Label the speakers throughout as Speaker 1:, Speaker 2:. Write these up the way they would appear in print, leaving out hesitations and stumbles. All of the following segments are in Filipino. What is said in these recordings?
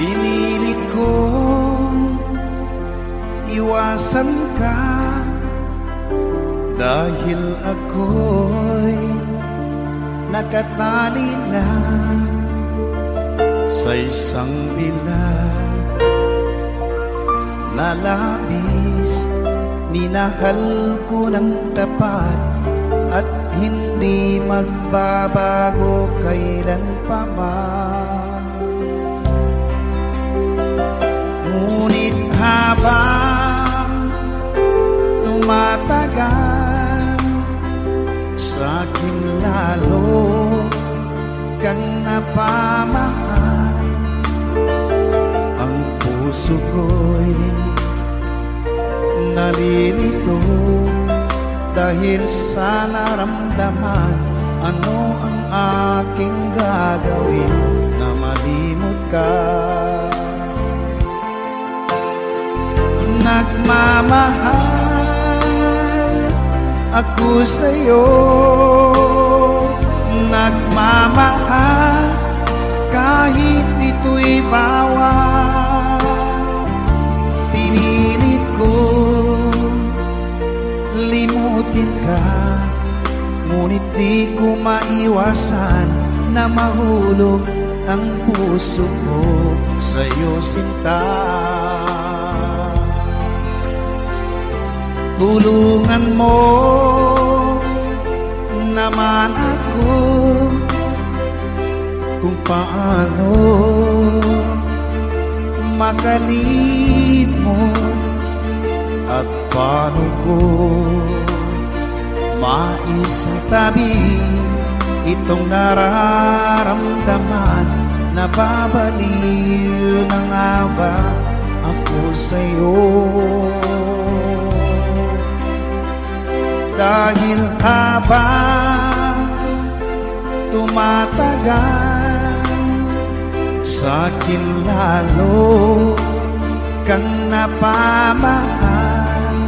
Speaker 1: Pinilit kong iwasan ka dahil ako'y nakatali na sa isang bilag na labis. Minahal ko ng tapat at hindi magbabago kailan pa man. Ngunit habang tumatagal, sa'kin lalo kang napamahal. Ang puso ko'y nalilito dahil sa naramdaman. Ano ang aking gagawin na malimot ka? Nagmamahal ako sa'yo, nagmamahal kahit ito'y bawal. Pinilit ko limutin ka, ngunit di ko maiwasan na mahulog ang puso ko sa'yo, sinta. Tulungan mo naman ako kung paano makalimot at paano ko maisatabi itong nararamdaman. Nababaliw na nga ba ako sa'yo? Dahil habang tumatagal, sa'kin lalo kang napamahal.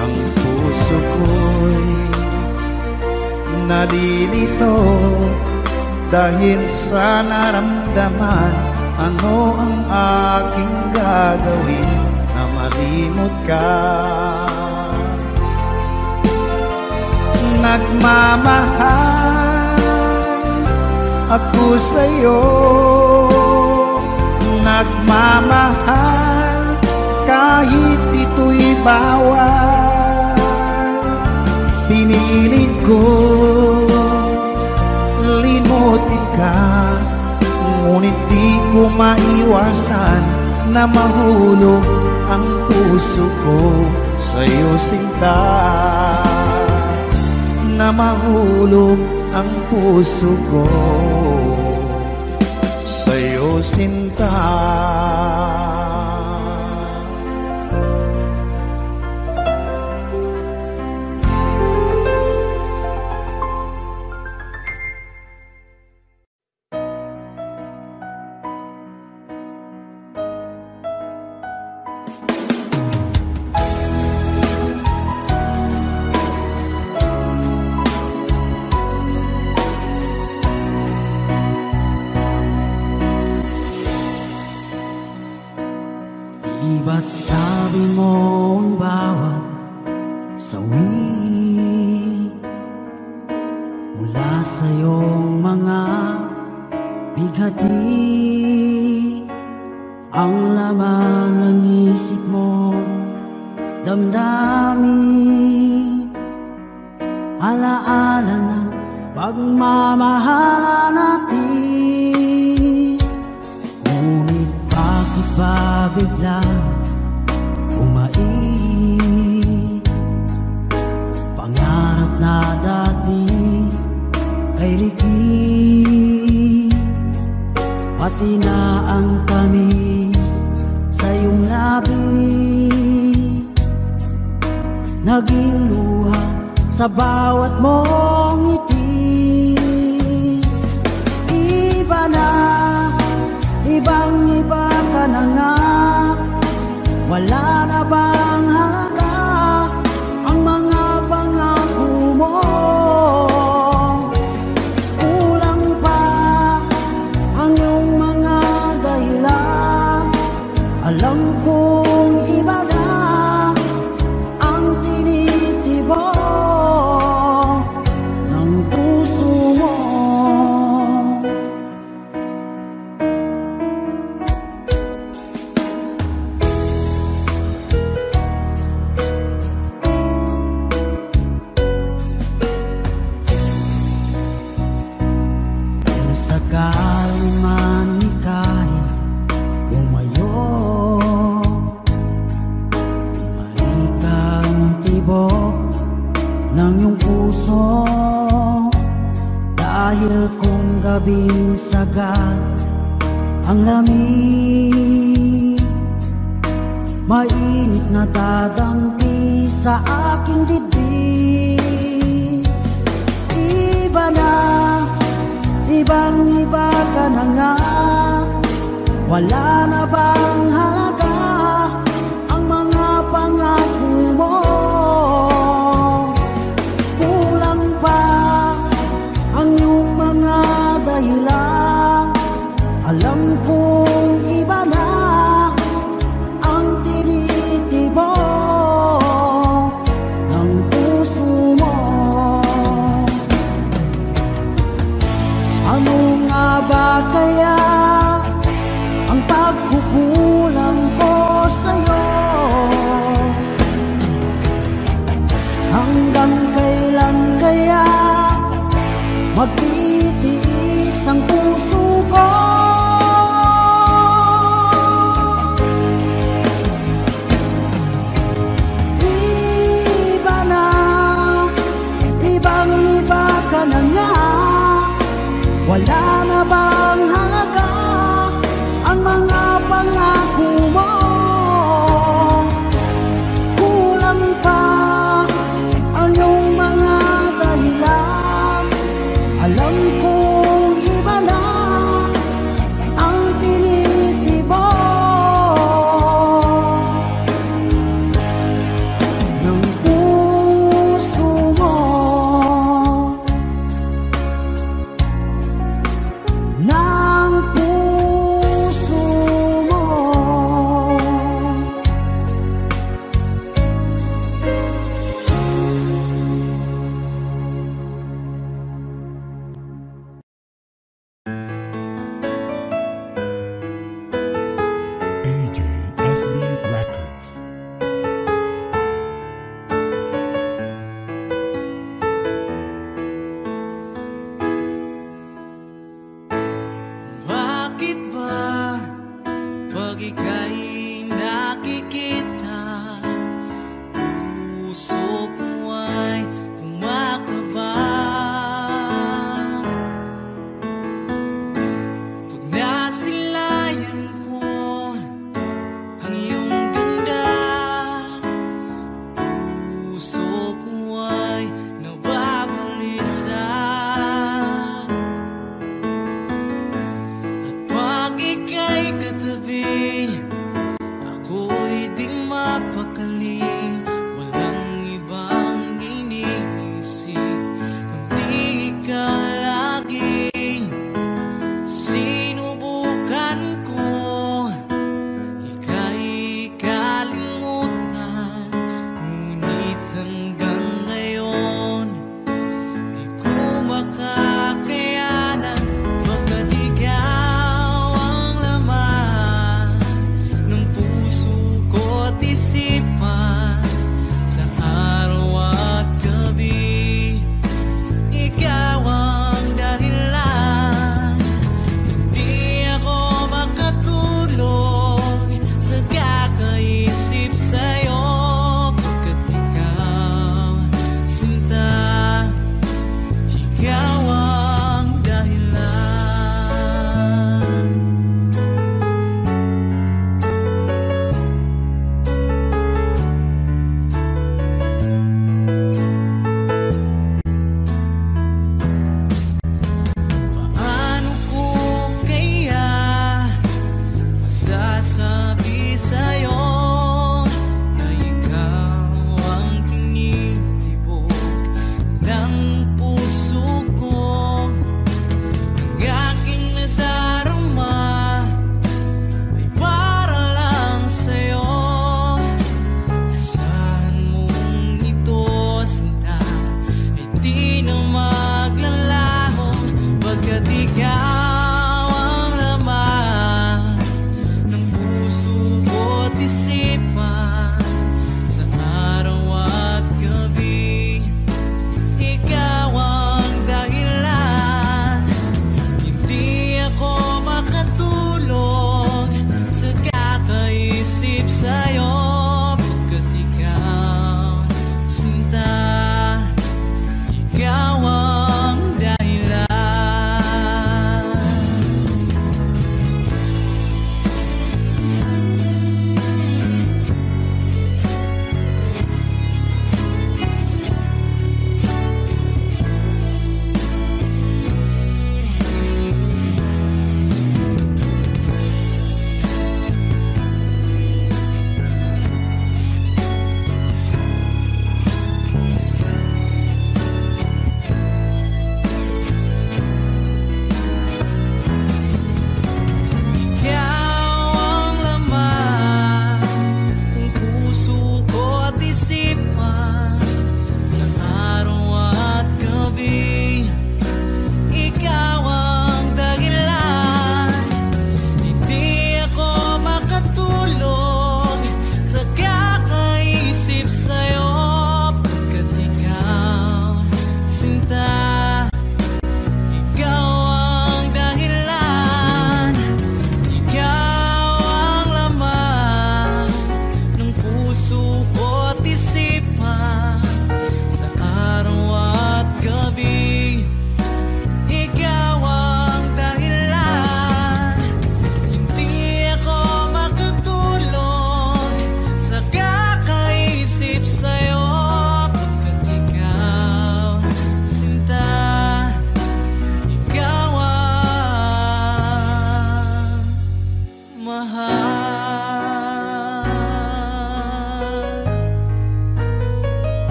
Speaker 1: Ang puso ko'y nalilito dahil sa naramdaman. Ano ang aking gagawin na malimot ka? Nagmamahal ako sa'yo, nagmamahal kahit ito'y bawal. Pinilit ko limutin ka, ngunit di ko maiwasan na mahulog ang puso ko sa'yo, sinta. Na mahulog ang puso ko sa'yo, sinta.
Speaker 2: Ba't sabi mo ang bawat sawi mula sa iyong mga bighati, ang laman ng isip mo, damdamin, alaala ng pagmamahalan natin. Ngunit bakit ba biglang pangarap na dati ay liki, pati na ang tamis sa iyong labi, naging luha sa bawat mong ngiti. Iba na, ibang-iba ka na nga, wala na bang halaga ang mga pangako mo? Kulang pa ang iyong mga naman ika'y umayo, bumalik ang tibok ng iyong puso. Dahil kung gabing sagad ang lamig, mainit na dadampi sa aking dibdib. Iba na, ibang iba ka na nga, wala na bang halaga ang mga pangako mo? Kulang pa ang iyong mga dahilan, alam kong iba na ang tinitibok ng puso mo. Ano nga ba kaya ang pagkukulang ko sa'yo? Hanggang kailan kaya magtitiis ang puso ko? Iba na, ibang iba ka na nga, wala na bang halaga ang mga pangako mo? Kulang pa ang iyong mga dahilan, alam kong iba na ang tinitibok ng puso mo. Ng puso mo.
Speaker 3: AJSB Records.
Speaker 4: Bakit ba pag ika'y nakikita, puso ko ay kumakaba? Pag nasilayan ko ang iyong ganda, puso ko ay nababalisa. Pag ika'y katabi,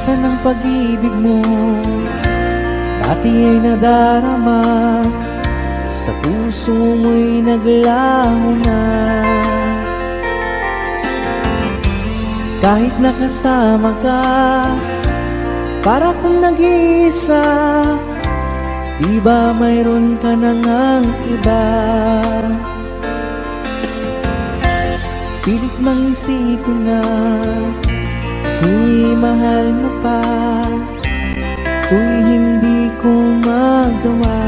Speaker 1: Minsan ang pag-ibig mo dati ay nadarama, sa puso mo'y naglaho na. Kahit nakasama ka, para kang nag-iisa, di ba mayroon ka na ngang iba? Pilit mang isipin na ako'y mahal mo pa, ako'y hindi ko magawa.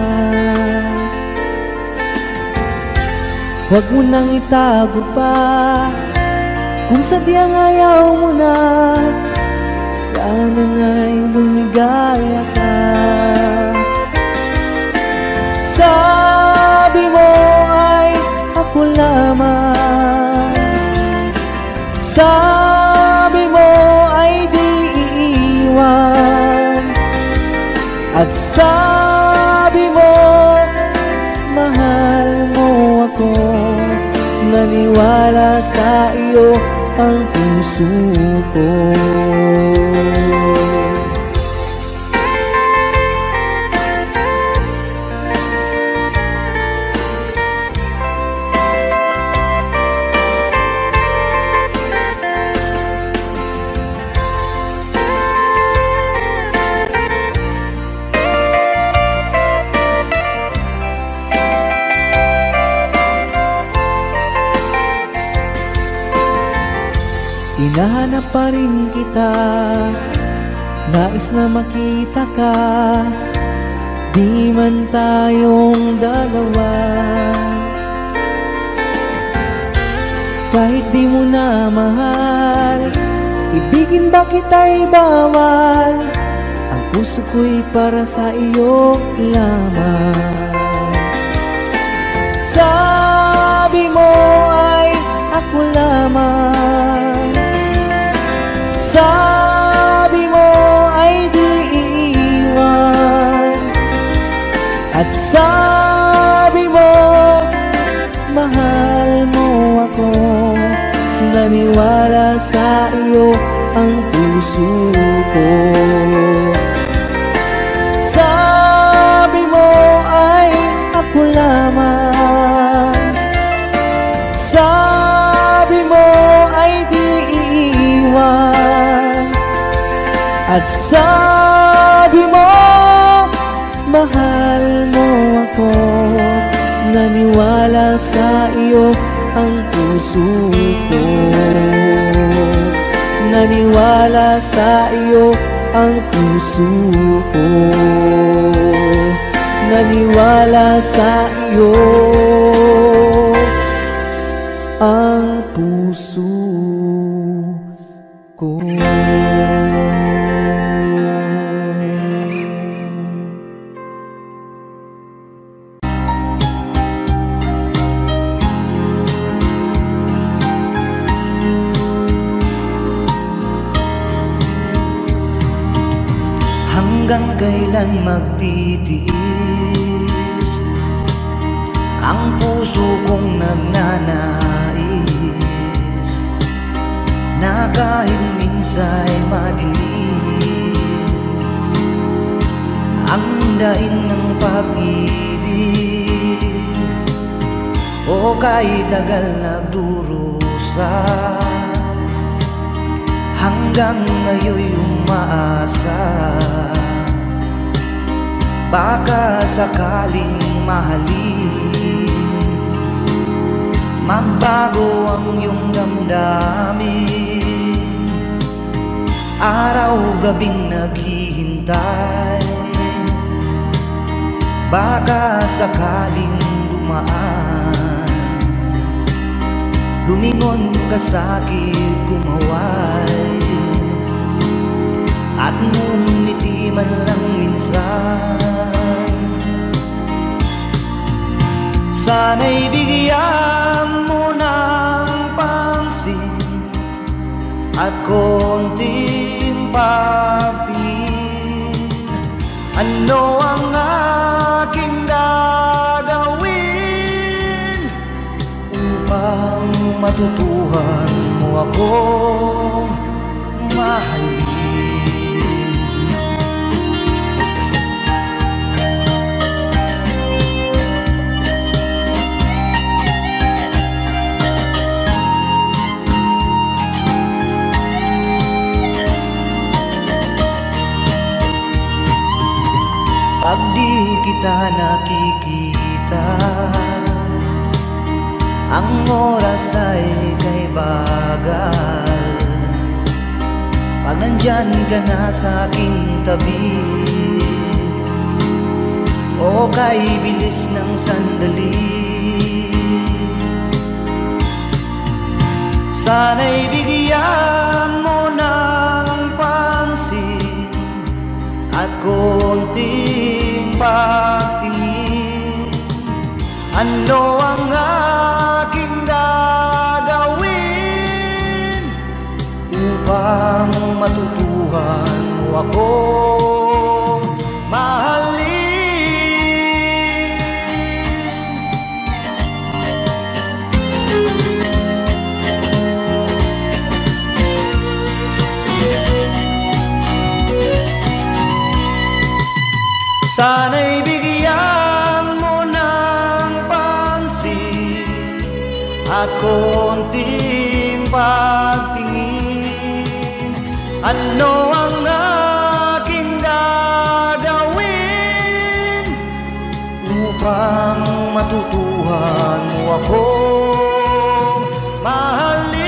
Speaker 1: Huwag mo nang itago pa, kung sadyang ayaw mo na, sana nga'y lumigaya ka. Sabi mo ay ako lamang, sabi mo ay di iiwan, at sabi mo mahal mo ako. Naniwala sa iyo ang puso ko. Hinahanap pa rin kita, nais na makita ka, di man tayong dalawa. Kahit di mo na mahal, ibigin ba kita'y bawal, ang puso ko'y para sa iyo lamang. Sabi mo ay ako lamang, sabi mo ay di iiwan, at sabi mo mahal mo ako. Naniwala sa iyo ang puso ko. Sabi mo ay ako lamang, sabi mo ay di iiwan, at sabi mo mahal mo ako. Naniwala sa iyo ang puso ko. Naniwala sa iyo ang puso ko. Naniwala sa iyo ang puso ko.
Speaker 4: Hanggang kailan magtitiis ang puso kong nagnanais, na kahit minsa'y madilim ang daing ng pag-ibig, o kahit tagal nagdurusa, hanggang ngayon'y umaasa, baka sakaling mahalin, magbago ang iyong damdamin. Araw-gabing naghihintay, baka sakaling dumaan, lumingon ka sa'kin, kumaway, at ngumiti man lang minsan. Sana'y bigyan mo ng pansin at konting pagtingin. Ano ang aking gagawin upang matutuhan mo akong mahalin? kita nakikita. Ang oras ay kay bagal pag nandyan ka na sa aking tabi, o kay bilis ng sandali. Sana'y bigyan mo ng pansin at konting pagtingin. Ano ang aking gagawin upang matutuhan mo akong mahalin? Sana'y bigyan mo ng pansin at konting pagtingin. Ano ang aking gagawin upang matutuhan mo akong mahalin?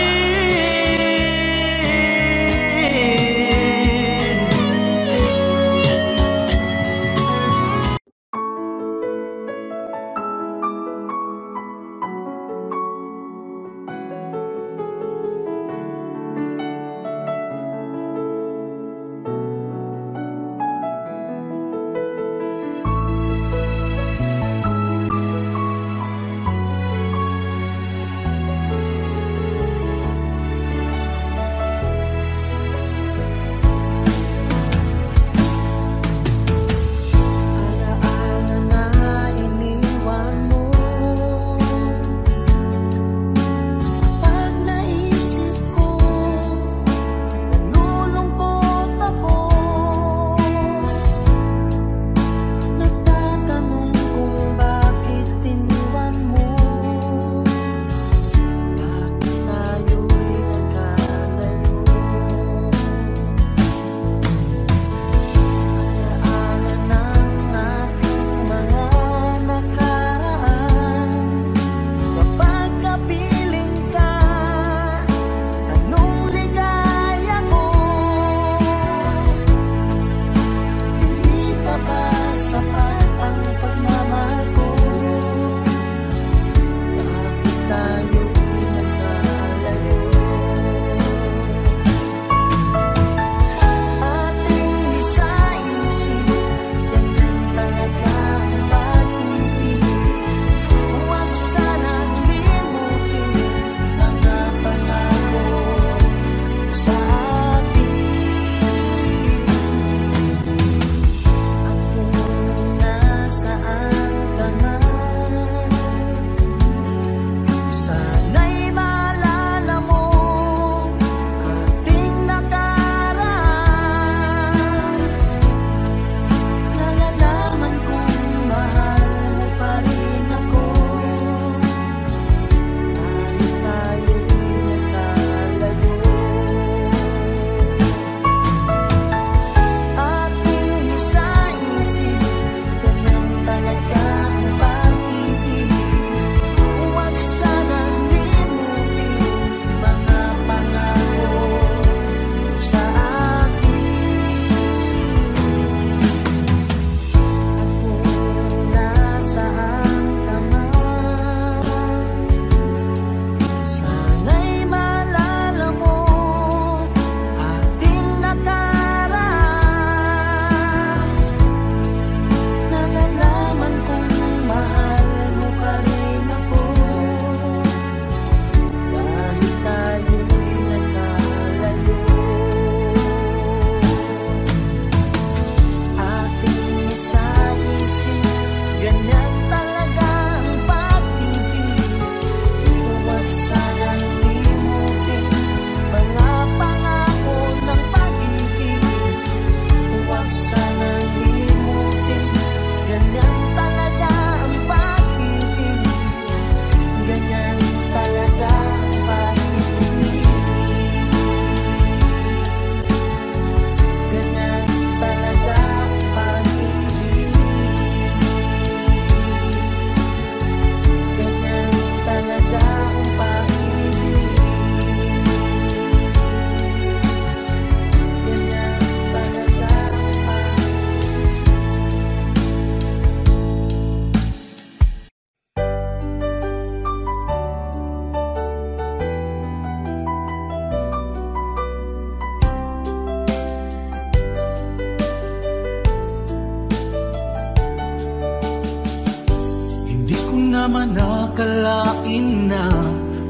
Speaker 3: akalain na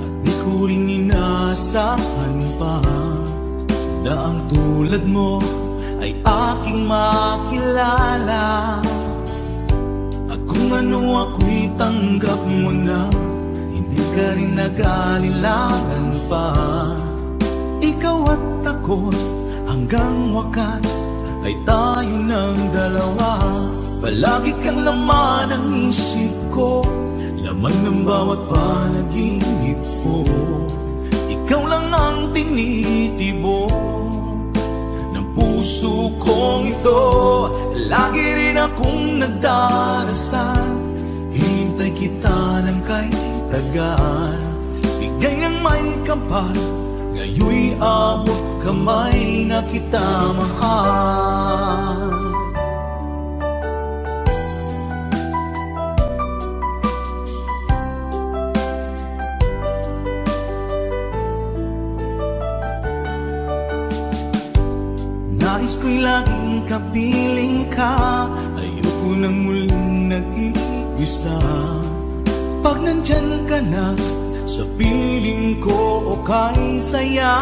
Speaker 3: at di ko rin inasahan pa na ang tulad mo ay aking makilala. At kung ano ako'y tanggap mo na, hindi ka rin nag-alilangan pa. Ikaw at ako hanggang wakas ay tayo ng dalawa. Palagi kang laman ng isip ko, laman ng bawat panaginip ko. Ikaw lang ang tinitibok ng puso kong ito. Lagi rin akong nagdarasal, hinintay kita ng kay tagal. Bigay ng may kapal, ngayoy abot kamay na kita mahal. Nais ko'y laging kapiling ka, ayoko nang muling nag-iisa. Pag nandyan ka na, sa piling ko okay saya.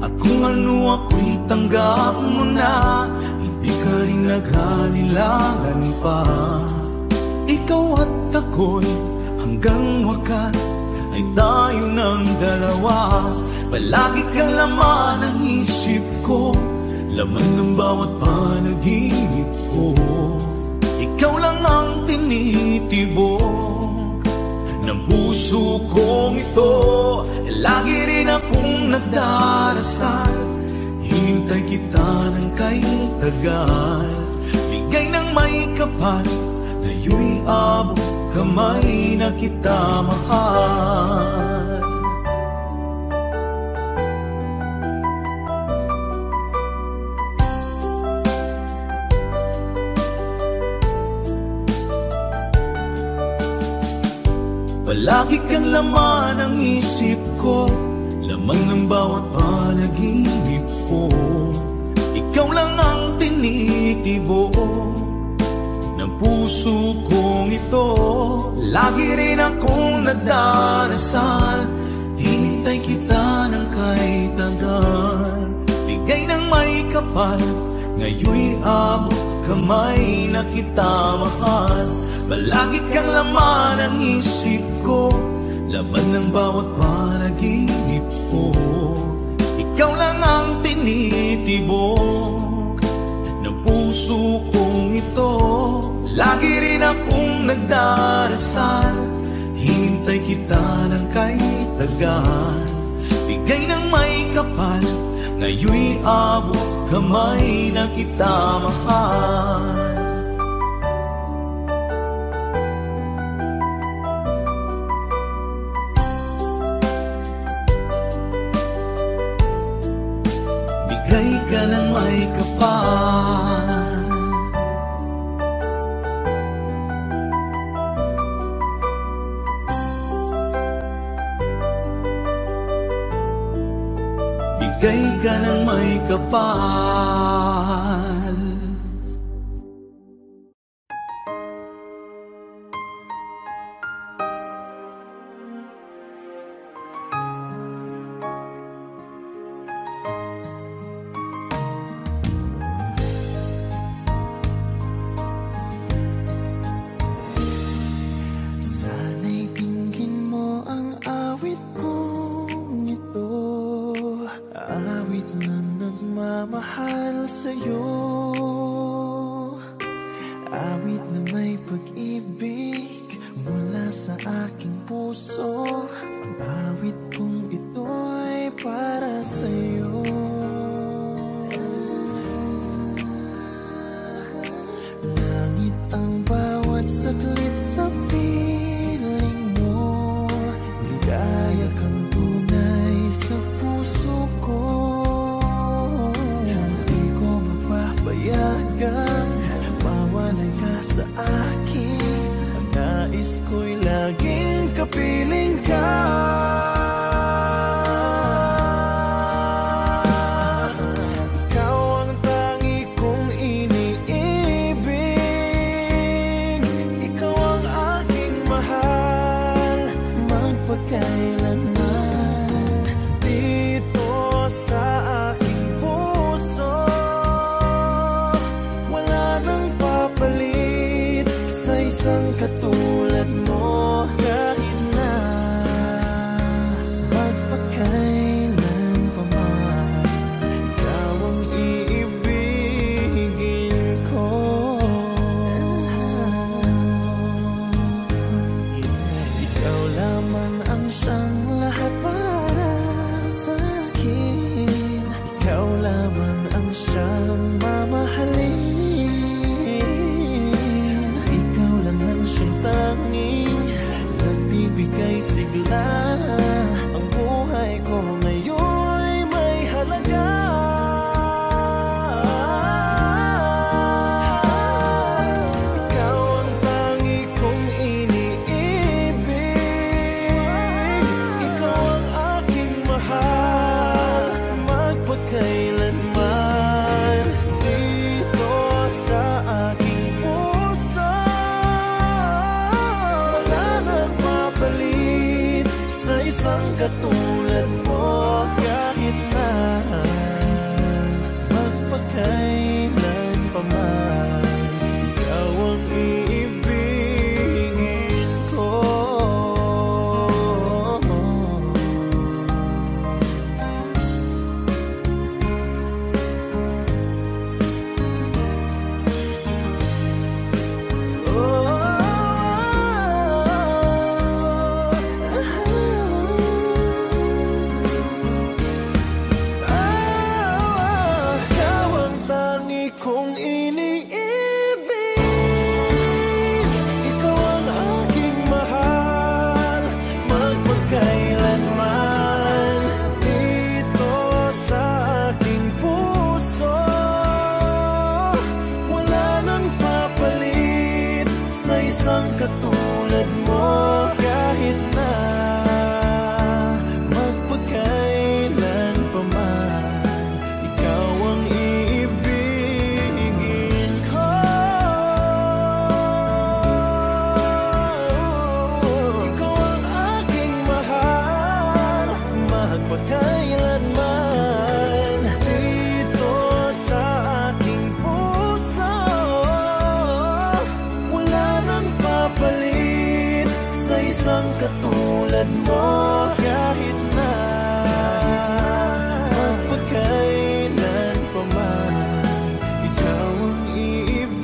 Speaker 3: At kung ano ako'y tanggap mo na, hindi ka rin nag-alilangan pa. Ikaw at ako'y hanggang wakas ay tayo ng dalawa. Palagi kang laman ng isip ko, laman ng bawat panaginip ko. Ikaw lang ang tinitibok ng puso kong ito. Lagi rin akong nagdarasal, hinintay kita ng kay tagal. Bigay ng may kapal, ngayoy abot kamay na kita mahal. Palagi kang laman ng isip ko, laman ng bawat panaginip ko. Ikaw lang ang tinitibok ng puso kong ito. Lagi rin akong nagdarasal, hinintay kita ng kay tagal. Bigay ng may kapal, ngayoy abot kamay na kita mahal. Palagi kang laman ng isip ko, laman ng bawat panaginip ko. Ikaw lang ang tinitibok ng puso kong ito. Lagi rin akong nagdarasal, hintay kita ng kay tagal. Bigay ng may kapal, ngayoy abot kamay na kita mahal. Bigay ka ng may kapal, bigay ka ng may kapal.
Speaker 5: Ikaw ang aking mahal.
Speaker 1: magpakailanman. Dito sa aking puso, wala nang papalit sa isang katulad mo. Kahit na magpakailan pa man, ikaw ang iibigin ko. Ikaw lamang ang siyang lahat para sa akin. Ikaw lamang ang siyang mamahalin. Ikaw lang ang siyang tanging nagbibigay sigla. Ang buhay ko ngayon'y may halaga. Ikaw ang tangi kong iniibig. Ikaw ang aking mahal, magpakailanman. Dito sa aking puso, wala nang mapalit sa isang katulad mo. Kahit na magpakailan pa man, ikaw ang iibigin ko. Ikaw ang tangi kong iniibig. Ikaw ang aking mahal, magpakailanman. Dito sa aking puso, wala nang papalit sa isang katulad mo. Kahit na magpakailan pa man, ikaw ang iibigin ko. Ikaw ang aking mahal, magpakailanman. Dito sa aking puso, wala nang papalit sa isang katulad mo. Kahit na magpakailan pa man, ikaw ang iibigin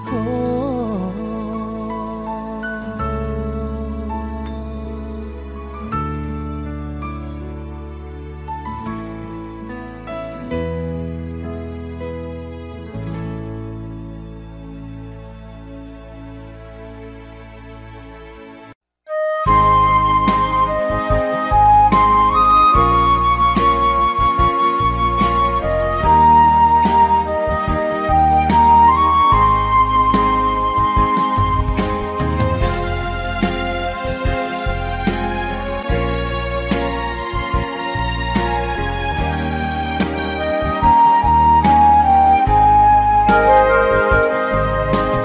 Speaker 1: ko.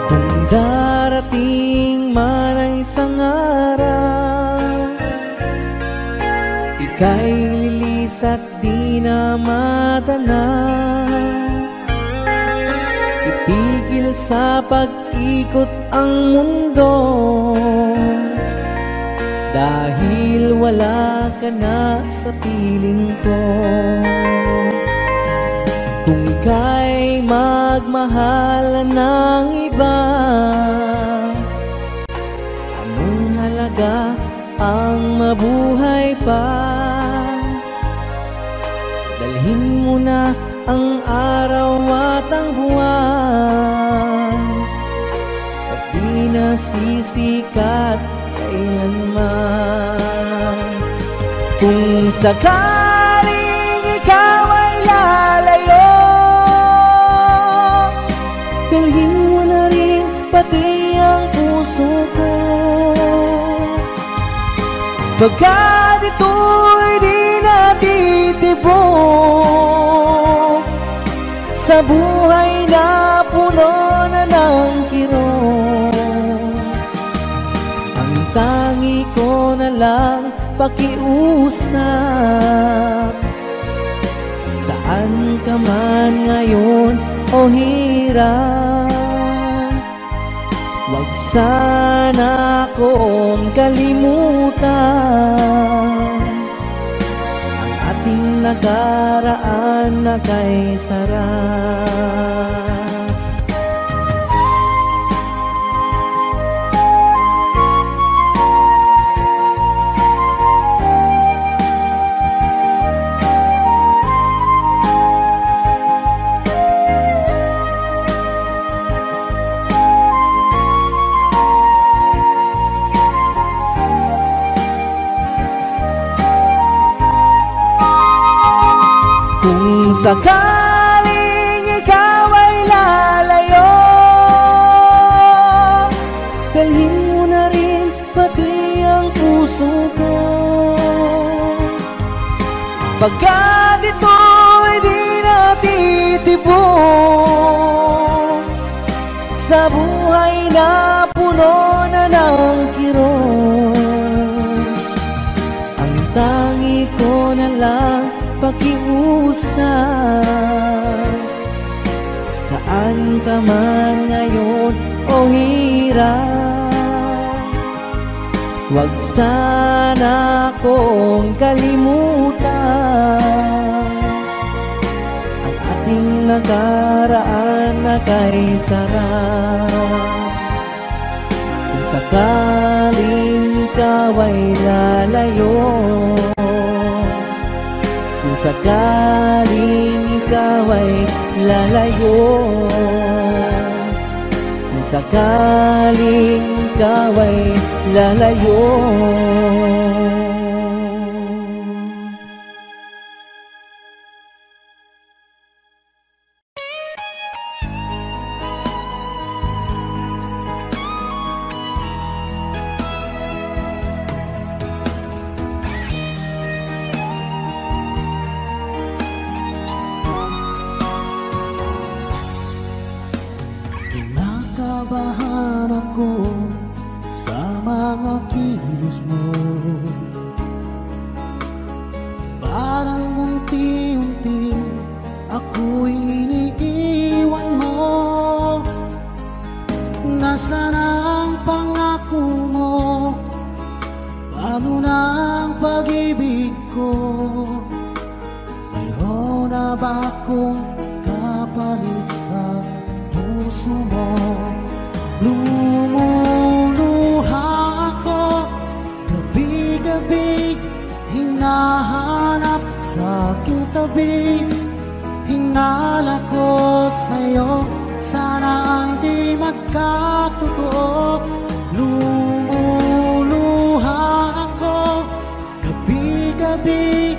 Speaker 1: Kung darating man ang isang araw, ika'y lilis at di na matanaw. Itigil sa pag-ikot ang mundo, dahil wala ka na sa piling ko. Kung ika'y magmahal ng iba, anong halaga ang mabuhay pa? Dalhin mo na ang araw at ang buwan, at di na sisikat kailanman. Kung sakaling ikaw ay lalayo, dalhin mo na rin pati ang puso ko. Pagkat ito'y di natitibok sa buhay na puno na ng kirot. lang pakiusap. Saan ka man ngayon o hirap, wag sana akong kalimutan ang ating nakaraan na kay sarap. Kung sakaling ikaw ay lalayo, dalhin mo na rin pati ang puso ko. Pagkat ito'y di natitibok sa buhay na puno na ng kirot, ang tangi ko na lang pakiusap. Saan ka man ngayon o hirap, wag sana akong kalimutan ang ating nakaraan na kay sarap. Kung sakaling ikaw ay lalayo, kung sakaling ikaw ay lalayo, kung sakaling ikaw ay lalayo.
Speaker 2: Kinakabahan ako sa mga kilos mo, parang unti-unti ako'y iniiwan mo. Nasaan ang pangako mo? Paano na ang pag-ibig ko? Mayroon na ba akong kapalit sa puso mo? Lumuluha ako gabi-gabi, hinahanap sa aking tabi. Hinala ko sa'yo, sana hindi magkatotoo. Lumuluha ako gabi-gabi,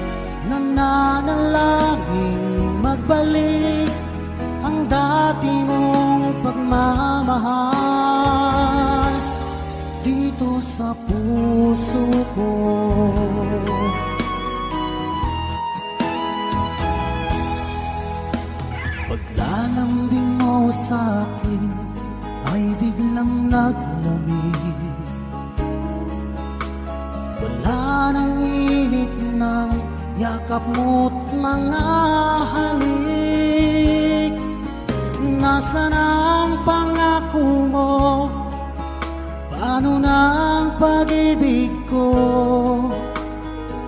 Speaker 2: nananalangin magbalik ang dati mong pagmamahal dito sa puso ko. Paglalambing mo sa'kin ay biglang naglamig, wala nang init ng yakap mo't mga halik. Nasaan ang pangako mo? Paano na ang pag-ibig ko?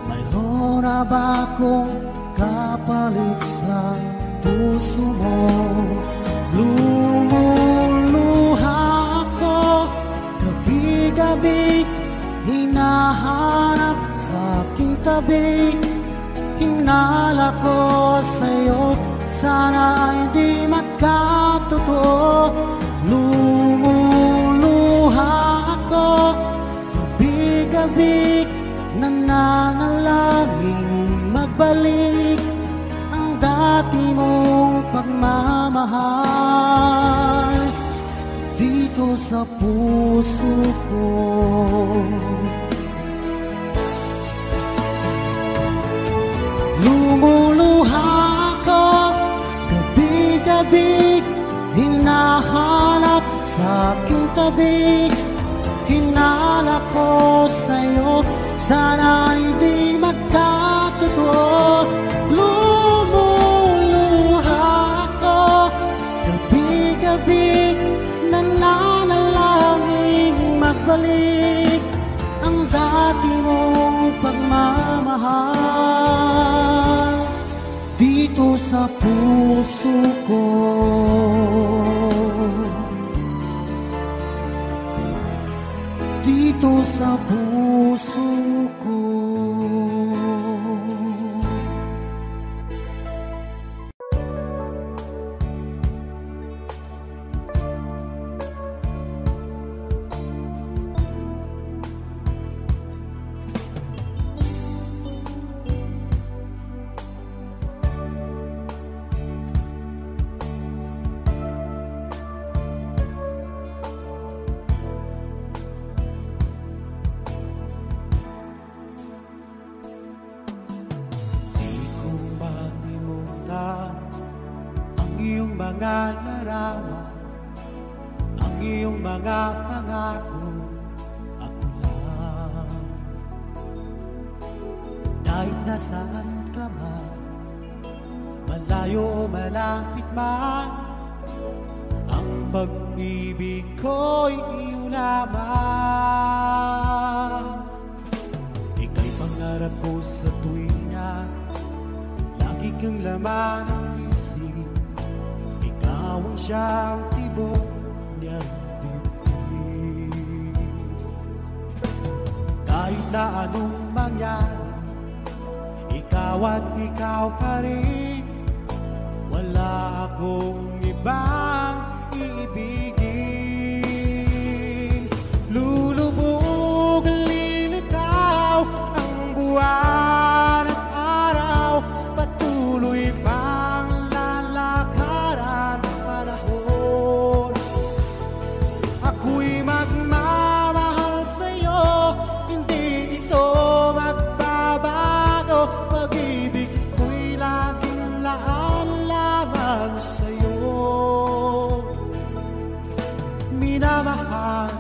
Speaker 2: Mayroon na ba akong kapalit sa puso mo? Lumuluha ako gabi-gabi, hinahanap sa aking tabi. Hinala ko sa'yo, sana hindi magkatotoo. Lumuluha ako gabi-gabi, nananalangin magbalik ang dati mong pagmamahal dito sa puso ko. Lumuluha ako gabi-gabi, hinahanap sa aking tabi. Hinala ko sa'yo, Sana'y di magkatotoo. Lumuluha ako gabi-gabi, nananalangin magbalik ang dati mong pagmamahal dito sa puso ko. Dito sa puso ko.
Speaker 5: Mga larawan, ang iyong mga pangako, ako lang. Kahit nasaan ka man, malayo o malapit man, ang pag-ibig ko'y iyo lamang. Ika'y pangarap ko sa tuwina, lagi kang laman ng isip. Ikaw ang siyang tibok niyang dibdib. Kahit na anong mangyari, ikaw at ikaw pa rin. Wala akong ibang iibigin. Lulubog, lilitaw ang buwan at araw, patuloy pang lalakaran panahon. Ako'y magmamahal sa'yo, hindi ito magbabago. Pag-ibig ko'y laging laan lamang sa'yo. Minamahal,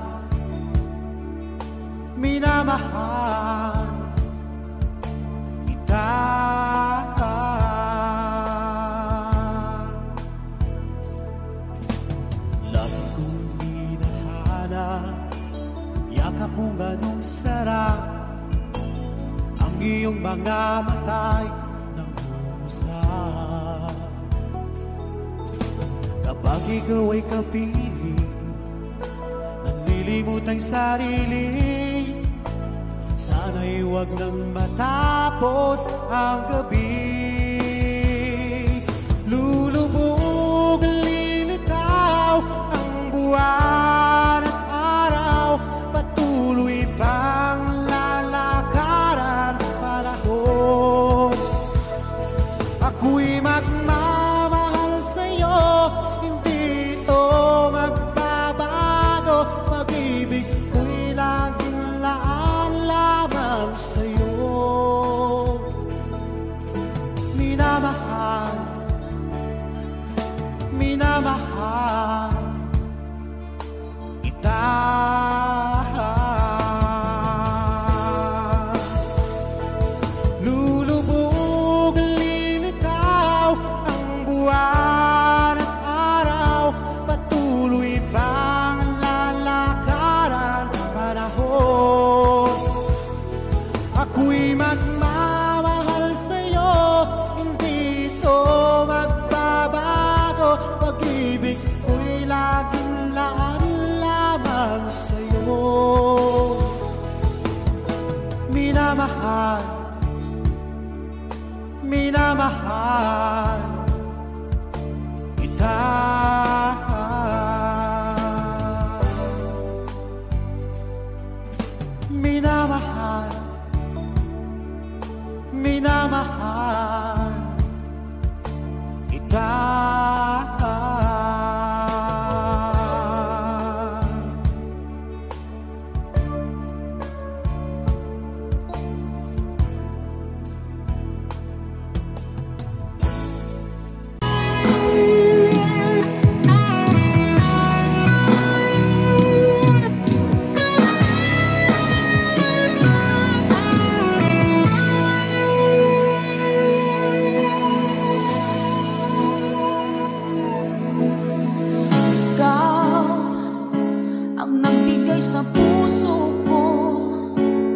Speaker 5: minamahal kita. Lagi kong minahana, yakap mo ganong sarap, ang iyong mga matay ng usap. Kapag ikaw ay kapiling, nalilimot ang sarili, sana'y huwag nang matapos ang gabi. Lulubog, lilitaw ang buwan at araw, patuloy pang lalakaran panahon. Ako'y magmamahal sa'yo, hindi ito magbabago. Pag-ibig ko'y laging laan lamang sa'yo. Minamahal, minamahal kita. Lulubog, lilitaw ang buwan at araw, patuloy pang lalakaran panahon. Ako'y magmamahal sa'yo, hindi ito magbabago. Pag-ibig ko'y laging laan lamang sa'yo. Minamahal, minamahal kita. Minamahal, minamahal kita.
Speaker 6: nagbigay sa puso ko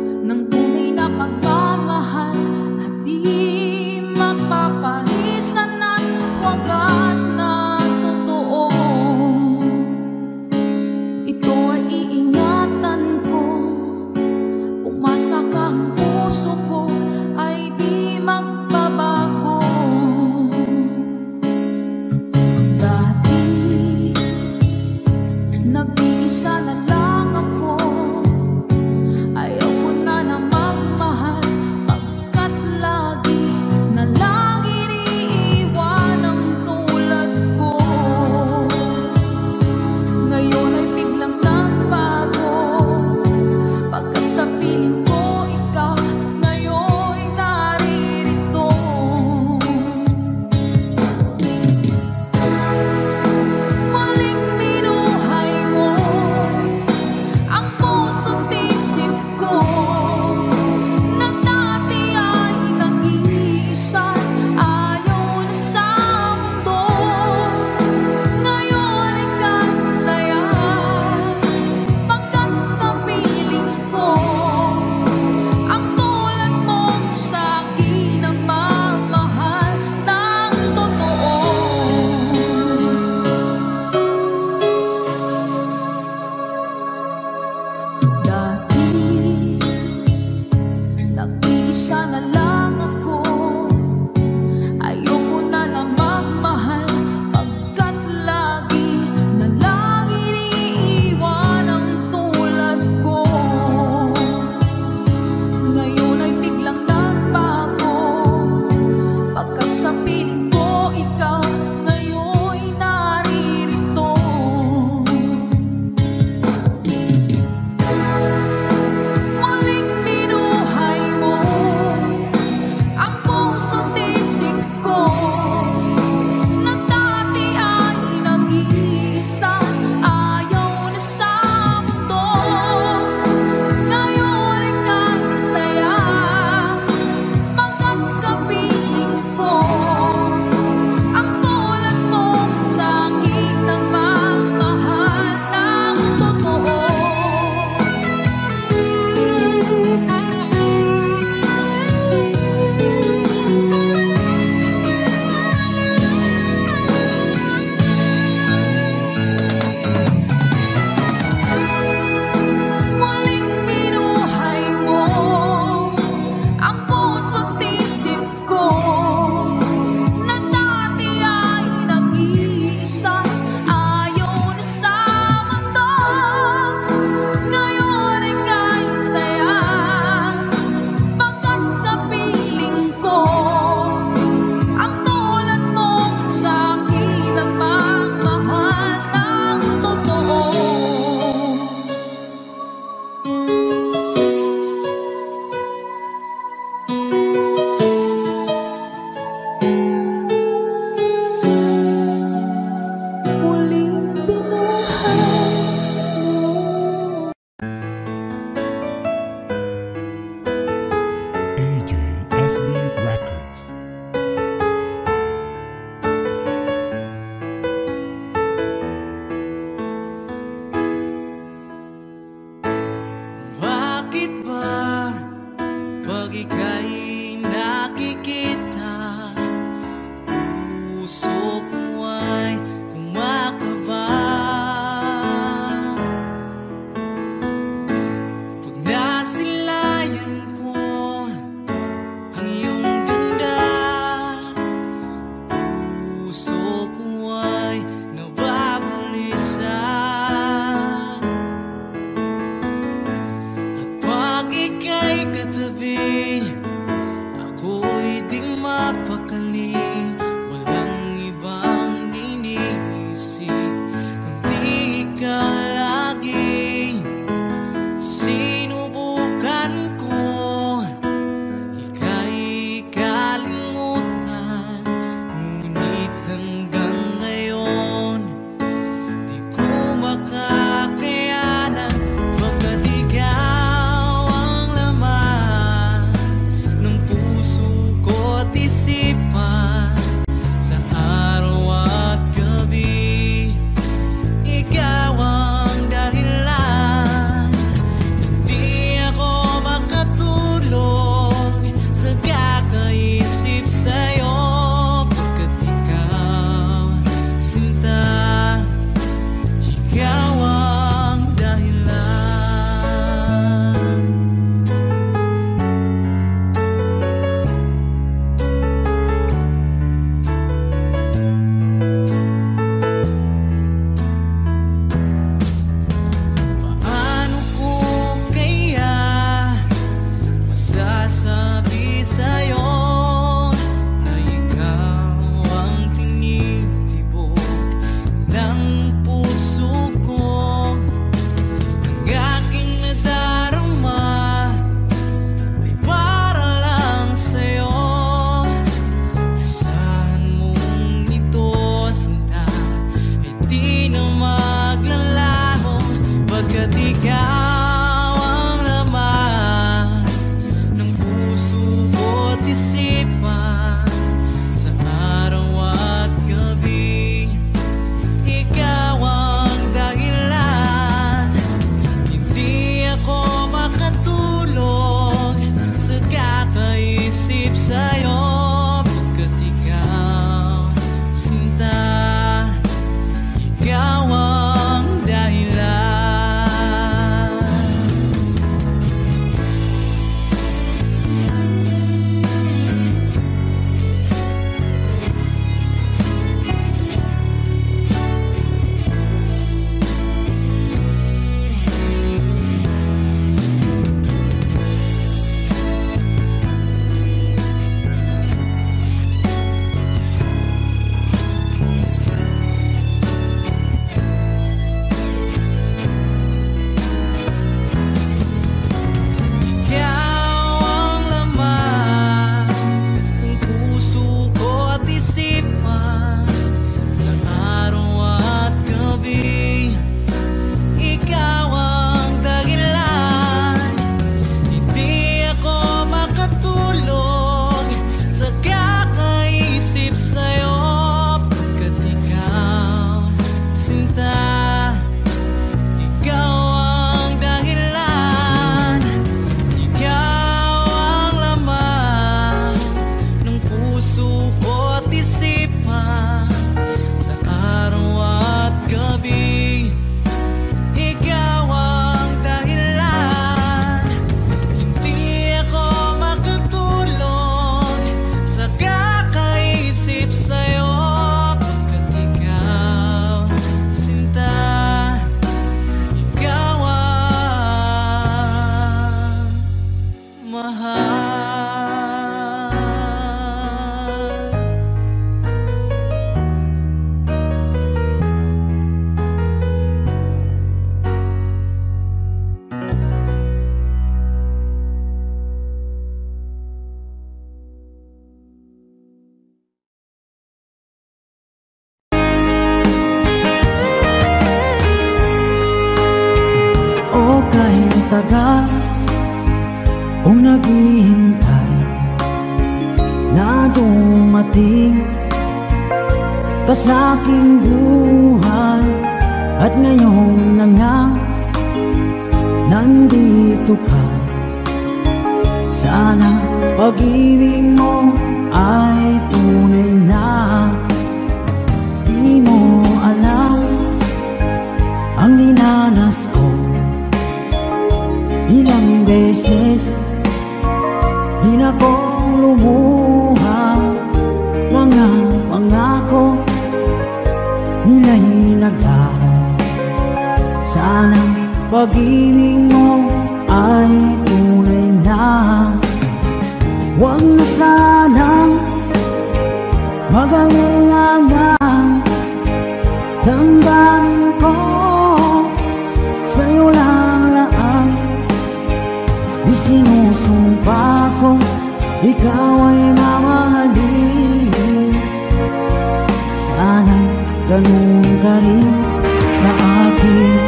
Speaker 6: ng tunay na pagmamahal na di mapaparisan at wagas na totoo. Ito ay iingatan ko, umasa kang puso ko ay di magbabago. Dati nag-iisa na lang ako, ayaw ko na na magmahal, pagkat lagi na lang iniiwan ang tulad ko. Ngayon ay biglang nagbago, pagkat sa piling ko ikaw ngayon'y naririto. Maling minuhay mo
Speaker 3: ikaw ang laman ng puso ko't isipan. Sa araw at gabi, ikaw ang dahilan. Hindi ako makatulog sa kakaisip sa'yo, pagkat ikaw, sinta, ikaw ang dahilan.
Speaker 2: Tagal kung naghihintay na dumating ka sa aking buhay, at ngayon na nga nandito ka. Sana pag-ibig mo ay tunay na. Di mo alam ang dinanas ko. Ilang beses di na kong lumuha, mga pangako nila'y naglaho. Sana pag-ibig mo ay tunay na. Huwag na sanang mag-alinlangan, damdamin ko sa'yo lang laan. Isinusumpa ko, ikaw ay mamahalin. Sana ganun ka rin sa akin.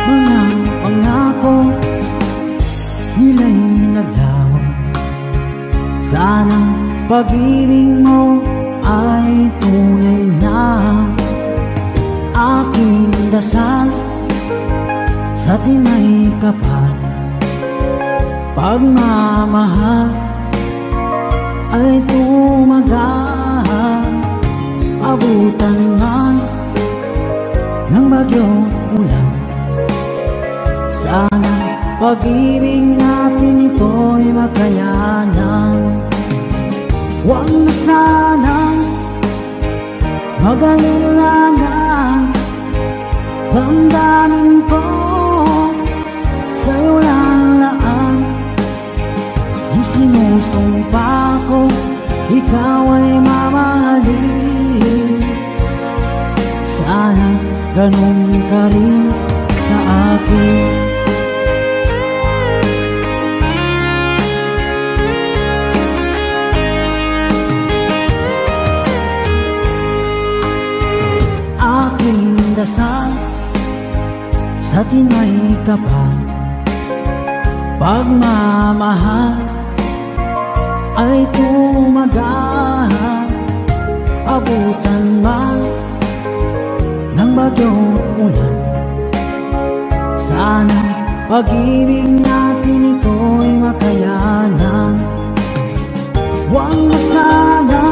Speaker 2: Mga pangako nila'y naglaho. Sana pag-ibig mo ay tunay na. Aking dasal sa tinay kapal, pagmamahal ay tumagal. Abutan man ng bagyong ulan, sana pag-ibig natin ito'y makayanan. Huwag na sanang mag-alinlangan, damdamin ko sa'yo lang laan. Isinusumpa ko, ikaw ay mamahalin. Sana ganun ka rin sa akin. dasal sa tinay kapal. Pagmamahal ay tumagal, abutan man ng bagyong ulan. Sana pag-ibig natin ito'y makayanan. Huwag na sana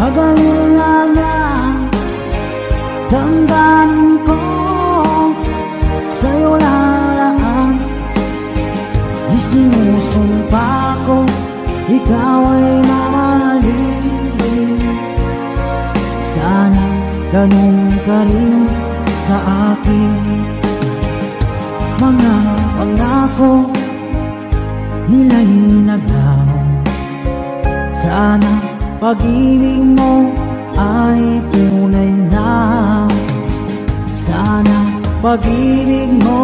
Speaker 2: mag-alala, damdamin ko sa'yo lalaan. Isinusumpa ko, ikaw ay mamahalin. Sana ganun ka rin sa akin. Mga pangako nila'y naglaho. Sana pag-ibig mo ay tunay na. Sana pag-ibig mo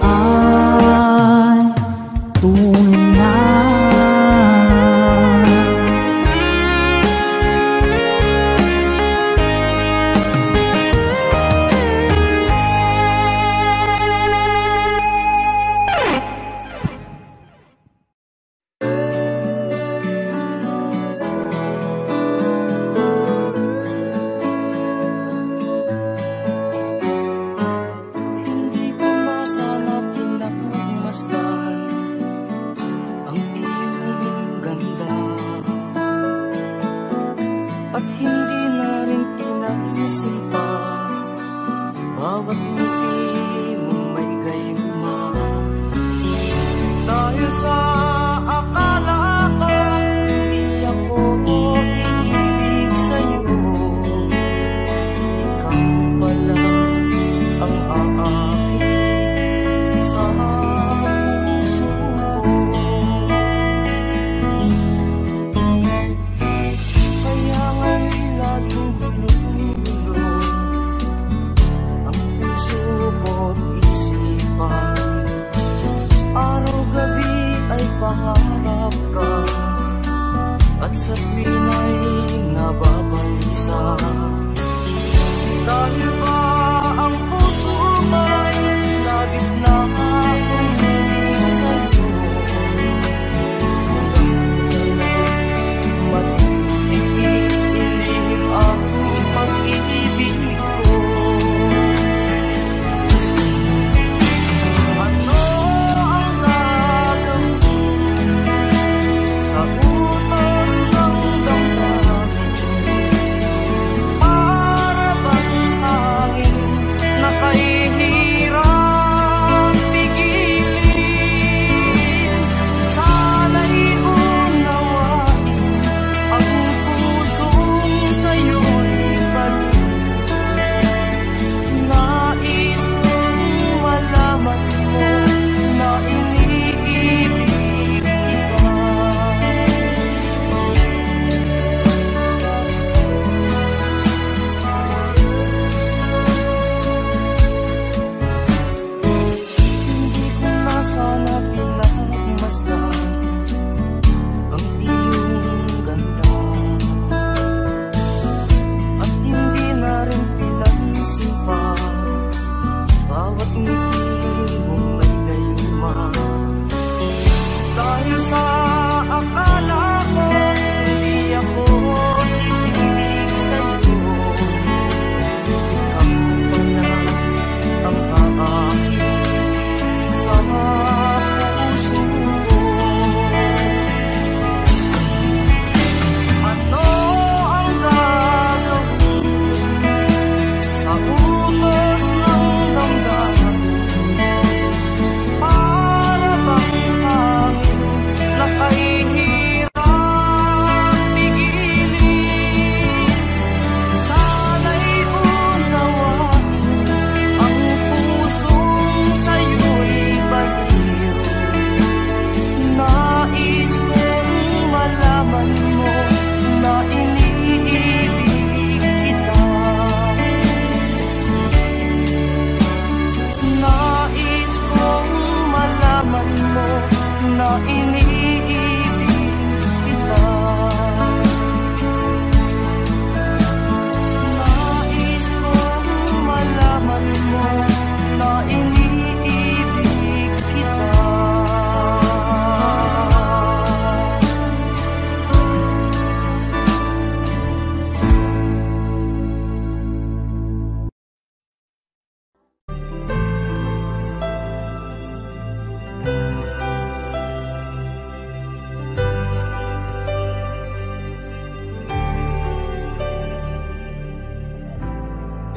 Speaker 2: ay tunay na.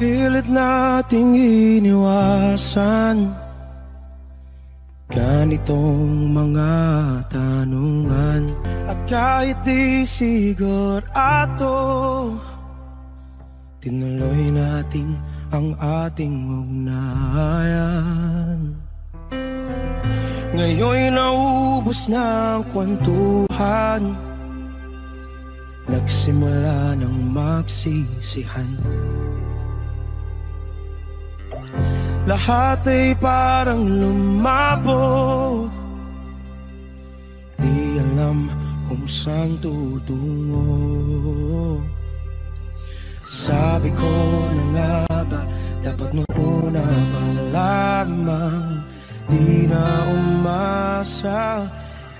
Speaker 5: Pilit nating iniwasan ganitong mga tanungan. At kahit di sigurado, tinuloy natin ang ating ugnayan. Ngayon'y naubos na ang kwentuhan, nagsimula ng magsisihan. Lahat ay parang lumabo, di alam kung saan tutungo. Sabi ko na nga ba, dapat nung una pa lamang, di na umasa,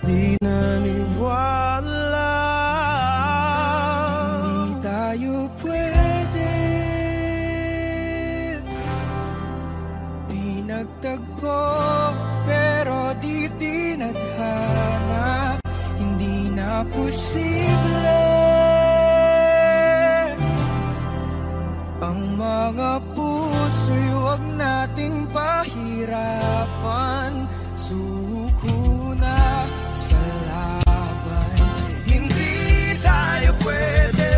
Speaker 5: di naniwala. Hindi tayo pwede nagtagpo, pero di tinadhana. Hindi na posible ang mga puso'y huwag nating pahirapan. Suko na sa laban, hindi tayo pwede.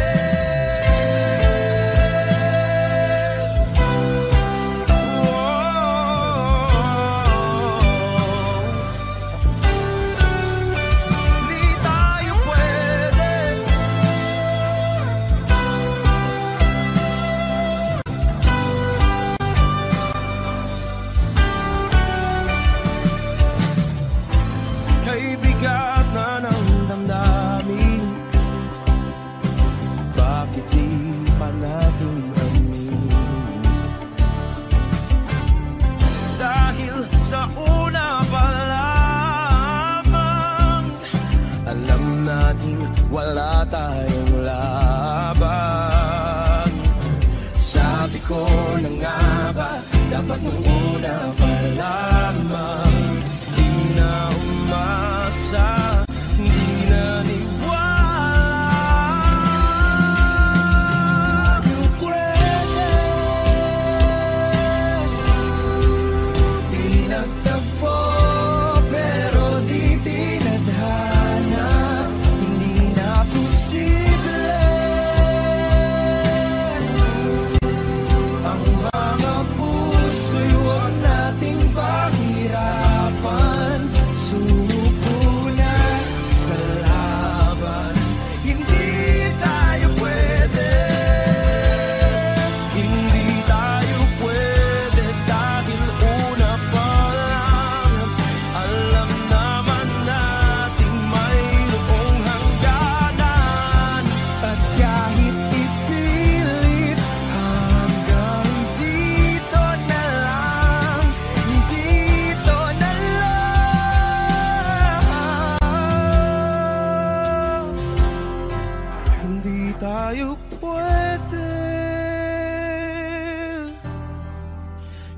Speaker 5: Wala tayong laban. Sabi ko na nga ba, dapat nung una pa lamang, di na umasa, di na niwala. Di pwede, di nagtagpo, pero di tinadhana. Ang mga puso'y huwag nating pahirapan. Suko na sa laban, hindi tayo pwede. Hindi tayo pwede dahil una pa lang alam naman nating mayroong hangganan. At kahit ipilit hanggang dito na lang, dito na lang, hindi tayo pwede.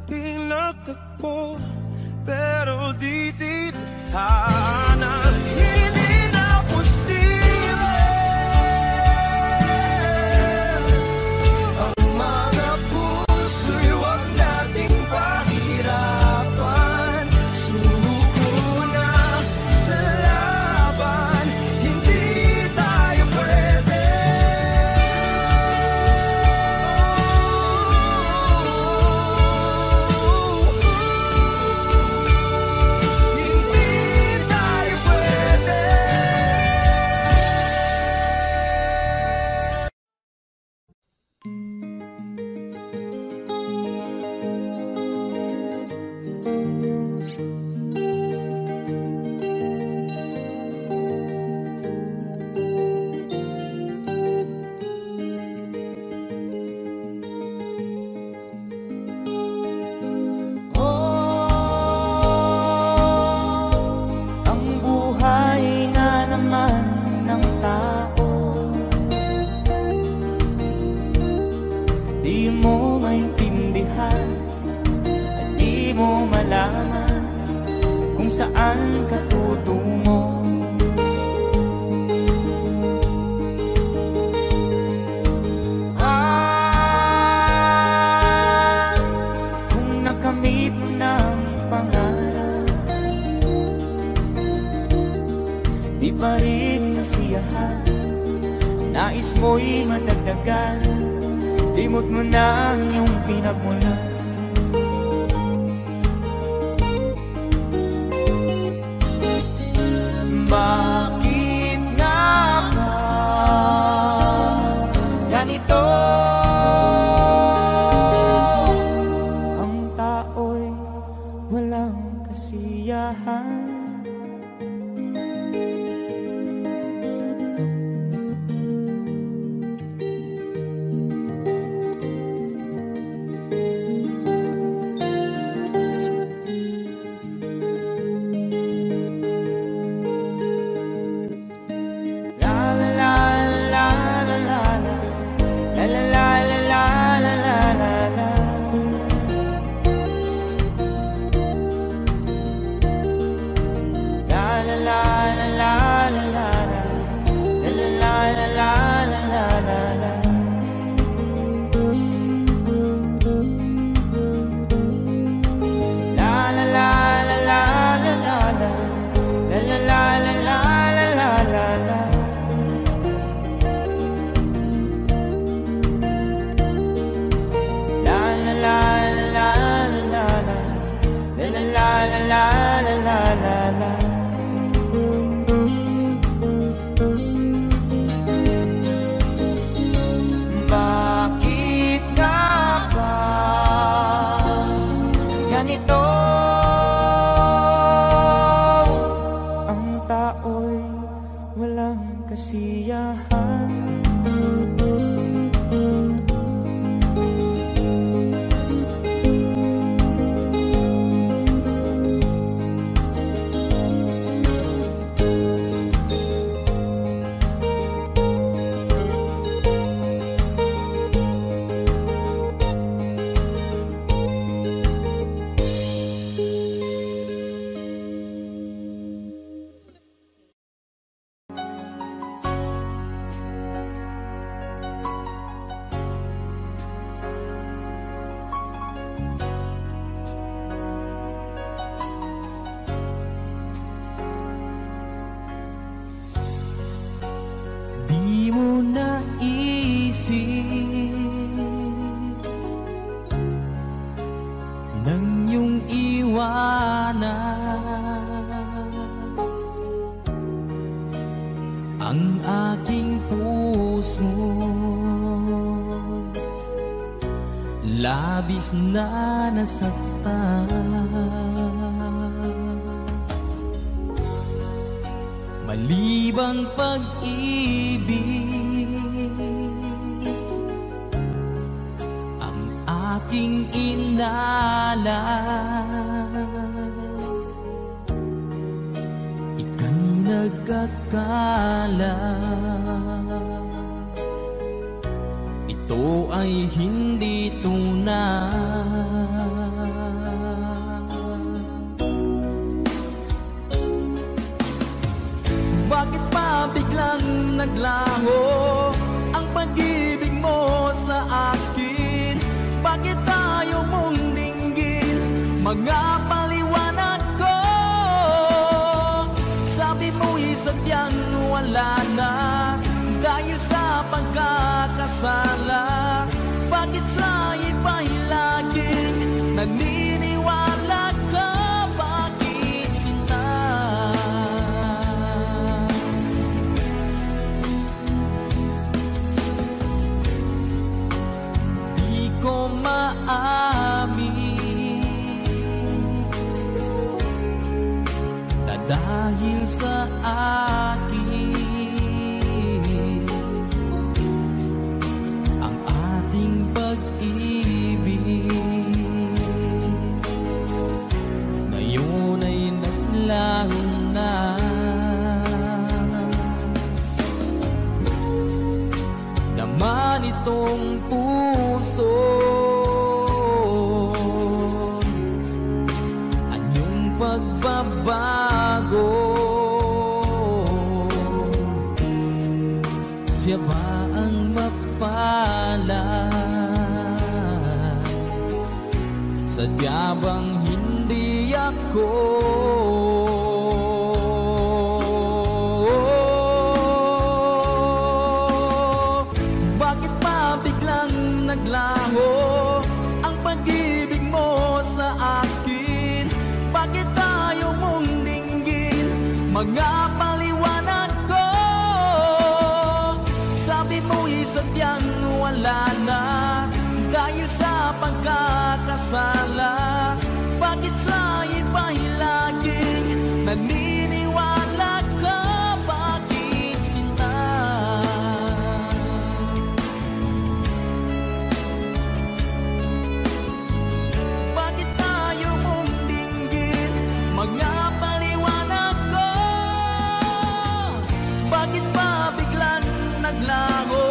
Speaker 5: Pinagtagpo, pero di tinadhana. Hindi na posible ang mga puso'y huwag nating pahirapan. Suko na sa laban, hindi tayo pwede. Hindi tayo pwede.
Speaker 7: Ang buhay nga naman ng tao, di mo maintindihan at di mo malaman kung saan ka tutungo. rin masiyahan. Nais mo'y madagdagan, limot mo na ang iyong pinagmulan. Bakit nga ba ganito? Ang tao'y walang kasiyahan. Bakit nga ba ganito? Ang tao'y walang kasiyahan.
Speaker 3: Di mo naisip nang iyong iwanan ang aking puso, labis na nasaktan. Malibang pag-ibig ang aking inalan, ika'y nagkakala. Ito ay hindi tunay. Bakit pa biglang naglaho ang pag-ibig mo sa akin? Bakit tayo mong dinggin mga paliwanag ko? Sabi mo'y sadyang wala na dahil sa pagkakasala. Bakit sa iba'y laging naniniwala ka? Bakit sinta? Di ko maamin na dahil sa akin ang ating pag-ibig ngayon ay naglaho na. Naman itong puso anyong pagbabago, siya ba ang mapalad? Sadya bang hindi ako? mga paliwanag ko. Sabi mo'y sadyang wala na dahil sa pagkakasala. Bakit sa iba'y laging naniniwala ka? Bakit sinta? Bakit tayo mong dinggin mga paliwanag ko? Bakit ba biglang naglaho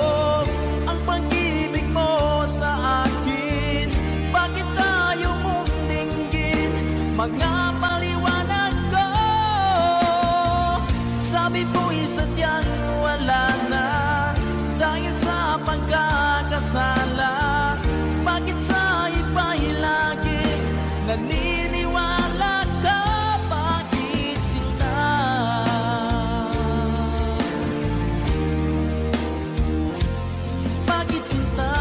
Speaker 3: ang pag-ibig mo sa akin? Bakit tayo mong dinggin mga paliwanag ko? Sabi mo'y sadyang wala na dahil sa pagkakasala. Bakit sa iba'y laging naniniwala ka? Bakit sinta? Bakit sinta?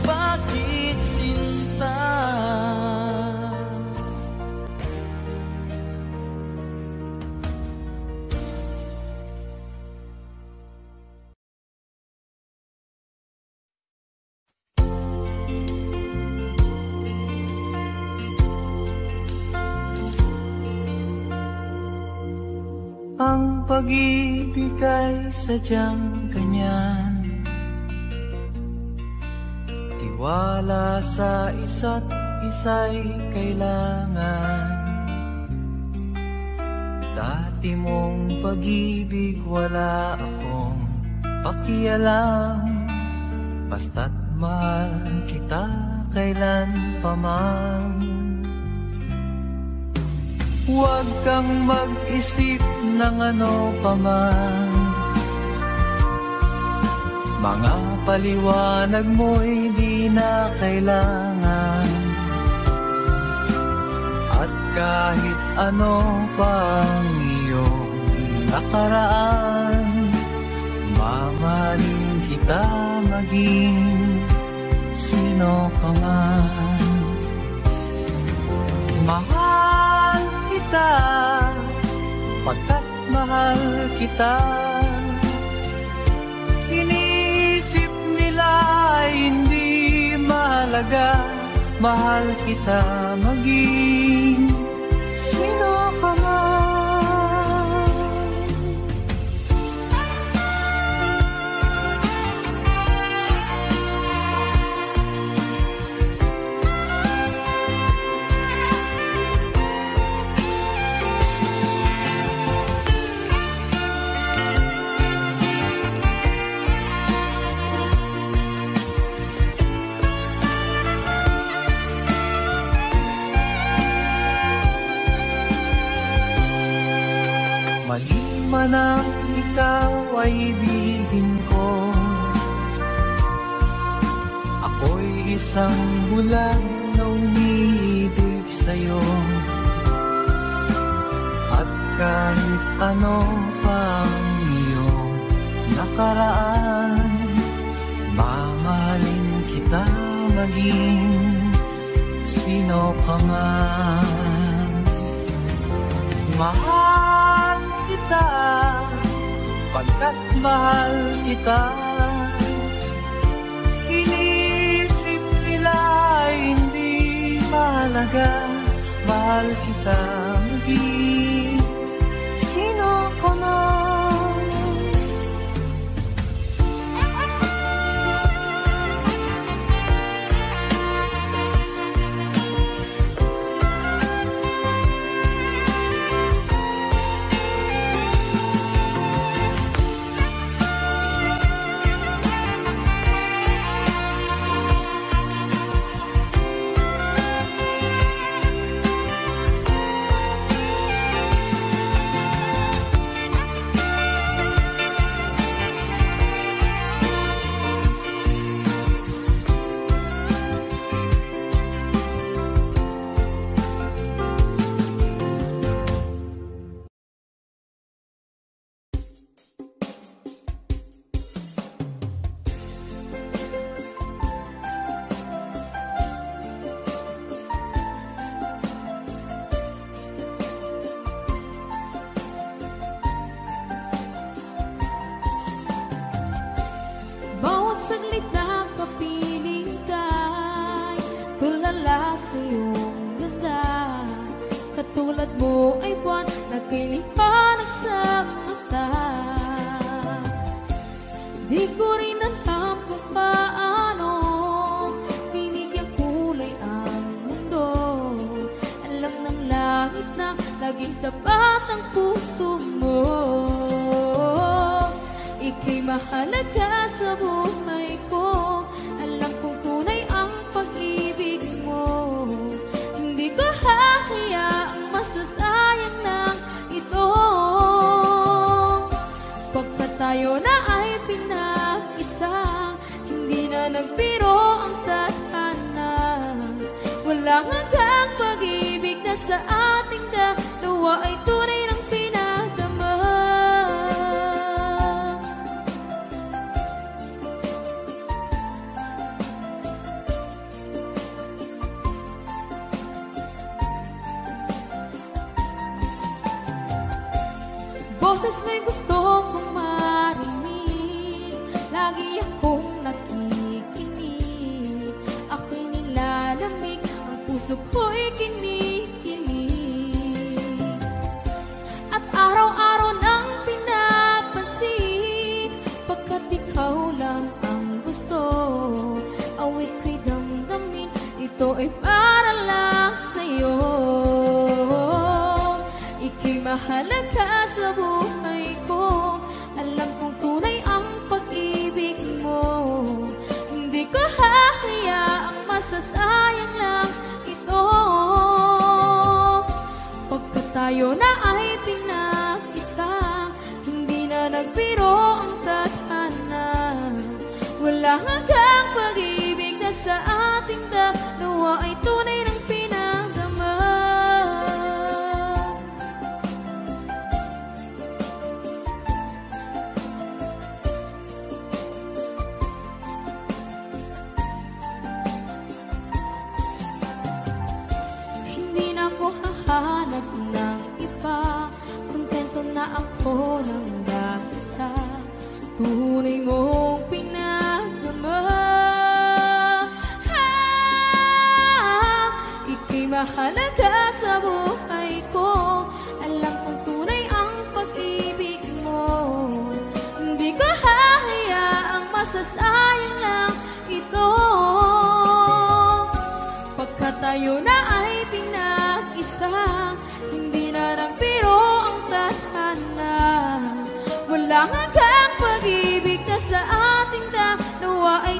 Speaker 3: Bakit sinta?
Speaker 1: Ang pag-ibig ay sadyang ganyan, tiwala sa isa't isa'y kailangan. Dati mong pag-ibig wala akong pakialam, basta't mahal kita kailan pa man. Huwag kang mag-isip ng ano pa man, mga paliwanag mo'y di na kailangan. At kahit ano pang iyong nakaraan, mamahalin kita maging sino ka man. Mahal kita pagkat mahal kita. Inisip nila hindi mahalaga, mahal kita maging sino ka man. Mali man ang ikaw ay ibigin ko, ako'y isang bulag na umiibig sa'yo. At kahit ano pang iyong nakaraan, mamahalin kita maging sino ka man. Mahal kita pagkat mahal kita. Inisip nila hindi mahalaga, mahal kita maging sino ka man.
Speaker 6: saglit na kapiling ka'y tulala sa iyong ganda. Katulad mo ay buwan na kay liwanag sa mata. Di ko rin alam kung paano binigyan kulay ang mundo. Alam ng langit na laging tapat ang puso mo. Ika'y mahalaga sa buhay ko. Alam kong tunay ang pag-ibig mo. Hindi ko hahayaang masasayang ng ito. Pagkat tayo na ay pinag-isa, hindi na nagbiro ang tadhana. Walang hanggang pag-ibig na sa ating dalawa ay tunay ng pinagdama. Boses mo'y gusto kong marinig, lagi akong nakikinig. Ako'y nilalamig, ang puso ko'y kinikilig. At araw-araw nang pinapansin, pagkat ikaw lang ang gusto. Awit ko'y damdamin, ito ay para lang sa'yo. Ika'y mahalaga sa buhay ko. Alam kong tunay ang pag-ibig mo. Hindi ko hahayaang masasayang lang ito. Pagkat tayo na ay pinag-isa, hindi na nagbiro ang tadhana. Wala hanggang pag-ibig na sa ating dalawa ay tunay ng pinagdama. Hanap ng iba, kontento na ako ng dahil sa tunay mong pinagdama. Ika'y mahalaga sa buhay ko. Alam kong tunay ang pag-ibig mo. Hindi ko hahayaang masasayang lang ito. Pagkat tayo na ay pinag-isa, hindi na nagbiro ang tadhana. Wala hanggang pag-ibig na sa ating dalawa ay